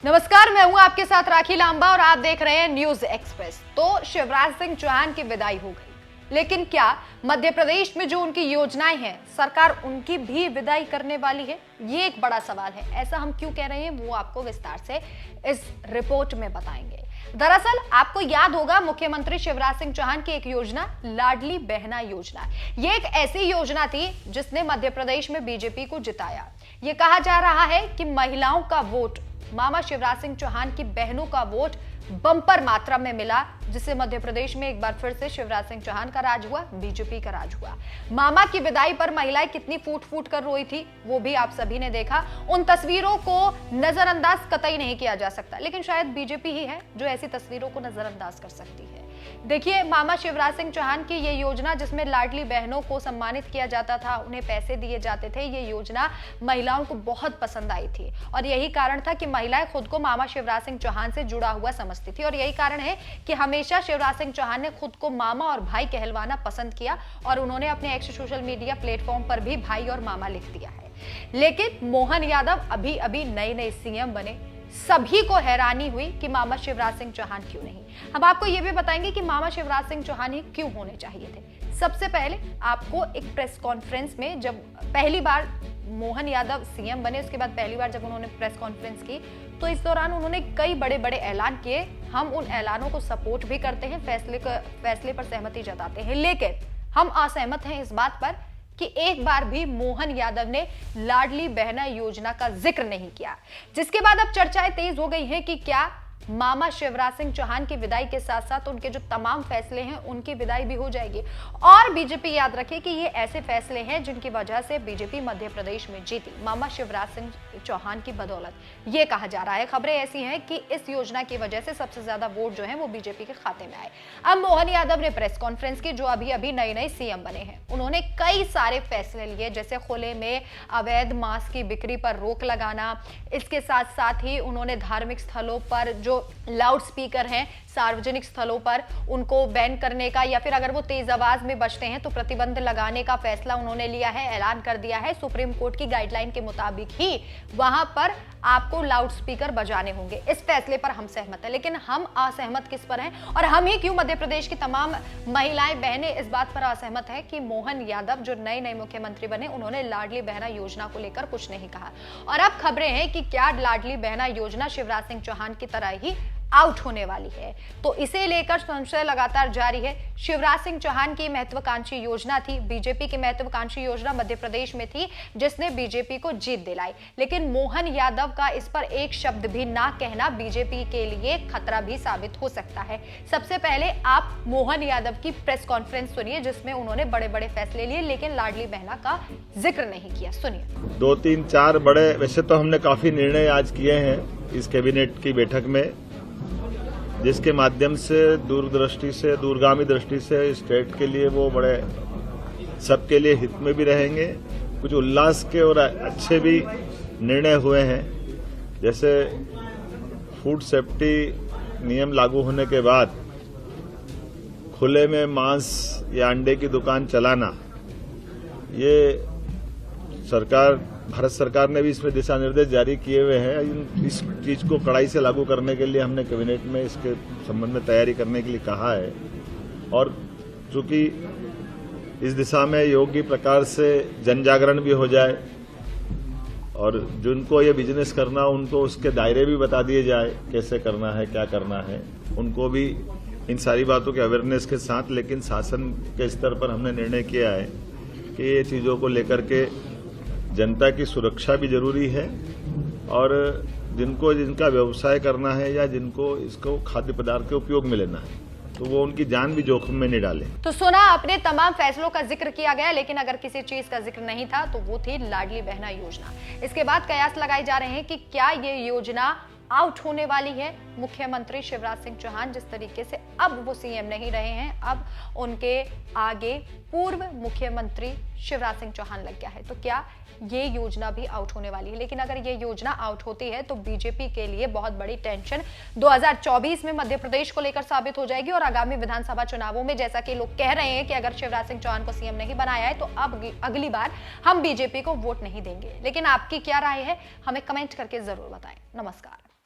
नमस्कार, मैं हूं आपके साथ राखी लांबा और आप देख रहे हैं न्यूज एक्सप्रेस। तो शिवराज सिंह चौहान की विदाई हो गई, लेकिन क्या मध्य प्रदेश में जो उनकी योजनाएं हैं सरकार उनकी भी विदाई करने वाली है? ये एक बड़ा सवाल है। ऐसा हम क्यों कह रहे हैं वो आपको विस्तार से इस रिपोर्ट में बताएंगे। दरअसल आपको याद होगा, मुख्यमंत्री शिवराज सिंह चौहान की एक योजना लाडली बहना योजना, ये एक ऐसी योजना थी जिसने मध्य प्रदेश में बीजेपी को जिताया। ये कहा जा रहा है कि महिलाओं का वोट, मामा शिवराज सिंह चौहान की बहनों का वोट बंपर मात्रा में मिला, जिससे मध्य प्रदेश में एक बार फिर से शिवराज सिंह चौहान का राज हुआ, बीजेपी का राज हुआ। मामा की विदाई पर महिलाएं कितनी फूट फूट कर रोई थी वो भी आप सभी ने देखा। उन तस्वीरों को नजरअंदाज कतई नहीं किया जा सकता, लेकिन शायद बीजेपी ही है जो ऐसी तस्वीरों को नजरअंदाज कर सकती है। देखिए, मामा शिवराज सिंह चौहान की ये योजना जिसमें लाडली बहनों को सम्मानित किया जाता था, उन्हें पैसे दिए जाते थे, ये योजना महिलाओं को बहुत पसंद आई थी और यही कारण था कि महिलाएं खुद को मामा शिवराज सिंह चौहान से जुड़ा हुआ समझती थी। और यही कारण है कि हमेशा शिवराज सिंह चौहान ने खुद को मामा और भाई कहलवाना पसंद किया और उन्होंने अपने एक्स सोशल मीडिया प्लेटफॉर्म पर भी भाई और मामा लिख दिया है। लेकिन मोहन यादव अभी नए सीएम बने, सभी को हैरानी हुई कि मामा शिवराज सिंह चौहान क्यों नहीं। हम आपको यह भी बताएंगे कि मामा शिवराज सिंह चौहान ही क्यों होने चाहिए थे। सबसे पहले आपको एक प्रेस कॉन्फ्रेंस में, जब पहली बार मोहन यादव सीएम बने, उसके बाद पहली बार जब उन्होंने प्रेस कॉन्फ्रेंस की, तो इस दौरान उन्होंने कई बड़े बड़े ऐलान किए। हम उन ऐलानों को सपोर्ट भी करते हैं, फैसले पर सहमति जताते हैं, लेकिन हम असहमत हैं इस बात पर कि एक बार भी मोहन यादव ने लाडली बहना योजना का जिक्र नहीं किया। जिसके बाद अब चर्चाएं तेज हो गई हैं कि क्या मामा शिवराज सिंह चौहान की विदाई के साथ साथ उनके जो तमाम फैसले हैं उनकी विदाई भी हो जाएगी। और बीजेपी याद रखे कि ये ऐसे फैसले हैं जिनकी वजह से बीजेपी मध्य प्रदेश में जीती, मामा शिवराज सिंह चौहान की बदौलत, ये कहा जा रहा है। खबरें ऐसी हैं कि इस योजना की वजह से सबसे ज्यादा वोट जो है वो बीजेपी के खाते में आए। अब मोहन यादव ने प्रेस कॉन्फ्रेंस की, जो अभी नए सीएम बने हैं, उन्होंने कई सारे फैसले लिए, जैसे खुले में अवैध मांस की बिक्री पर रोक लगाना। इसके साथ साथ ही उन्होंने धार्मिक स्थलों पर जो लाउड स्पीकर हैं सार्वजनिक स्थलों पर, उनको बैन करने का, या फिर अगर वो तेज आवाज में बजते हैं तो प्रतिबंध लगाने का फैसला उन्होंने लिया है, ऐलान कर दिया है। सुप्रीम कोर्ट की गाइडलाइन के मुताबिक ही वहां पर आपको लाउड स्पीकर बजाने होंगे। इस फैसले पर हम सहमत हैं, लेकिन हम असहमत किस पर हैं और हम ही क्यों, मध्य प्रदेश की तमाम महिलाएं बहनें इस बात पर असहमत है कि मोहन यादव जो नए मुख्यमंत्री बने, उन्होंने लाडली बहना योजना को लेकर कुछ नहीं कहा। और अब खबरें हैं कि क्या लाडली बहना योजना शिवराज सिंह चौहान की तरह ही आउट होने वाली है, तो इसे लेकर संशय लगातार जारी है। शिवराज सिंह चौहान की महत्वाकांक्षी योजना थी, बीजेपी की महत्वाकांक्षी योजना मध्य प्रदेश में थी, जिसने बीजेपी को जीत दिलाई, लेकिन मोहन यादव का इस पर एक शब्द भी ना कहना बीजेपी के लिए खतरा भी साबित हो सकता है। सबसे पहले आप मोहन यादव की प्रेस कॉन्फ्रेंस सुनिए, जिसमें उन्होंने बड़े बड़े फैसले लिए, लेकिन लाडली बहना का जिक्र नहीं किया। सुनिए। 2-3-4 बड़े, वैसे तो हमने काफी निर्णय आज किए हैं इस कैबिनेट की बैठक में, जिसके माध्यम से दूरदृष्टि से, दूरगामी दृष्टि से स्टेट के लिए वो बड़े सबके लिए हित में भी रहेंगे। कुछ उल्लास के और अच्छे भी निर्णय हुए हैं, जैसे फूड सेफ्टी नियम लागू होने के बाद खुले में मांस या अंडे की दुकान चलाना, ये भारत सरकार ने भी इसमें दिशा निर्देश जारी किए हुए हैं। इस चीज को कड़ाई से लागू करने के लिए हमने कैबिनेट में इसके संबंध में तैयारी करने के लिए कहा है। और चूंकि इस दिशा में योग्य प्रकार से जन जागरण भी हो जाए और जिनको ये बिजनेस करना, उनको उसके दायरे भी बता दिए जाए, कैसे करना है, क्या करना है, उनको भी इन सारी बातों के अवेयरनेस के साथ। लेकिन शासन के स्तर पर हमने निर्णय किया है कि ये चीजों को लेकर के जनता की सुरक्षा भी जरूरी है और जिनका व्यवसाय करना है या जिनको इसको खाद्य पदार्थ के उपयोग में लेना है, तो वो उनकी जान भी जोखिम में नहीं डाले। तो सुना, अपने तमाम फैसलों का जिक्र किया गया, लेकिन अगर किसी चीज का जिक्र नहीं था तो वो थी लाडली बहना योजना। इसके बाद कयास लगाए जा रहे हैं कि क्या ये योजना आउट होने वाली है। मुख्यमंत्री शिवराज सिंह चौहान जिस तरीके से अब वो सीएम नहीं रहे हैं, अब उनके आगे पूर्व मुख्यमंत्री शिवराज सिंह चौहान लग गया है, तो क्या ये योजना भी आउट होने वाली है। लेकिन अगर ये योजना आउट होती है तो बीजेपी के लिए बहुत बड़ी टेंशन 2024 में मध्य प्रदेश को लेकर साबित हो जाएगी और आगामी विधानसभा चुनावों में, जैसा कि लोग कह रहे हैं कि अगर शिवराज सिंह चौहान को सीएम नहीं बनाया है तो अब अगली बार हम बीजेपी को वोट नहीं देंगे। लेकिन आपकी क्या राय है, हमें कमेंट करके जरूर बताएं। नमस्कार।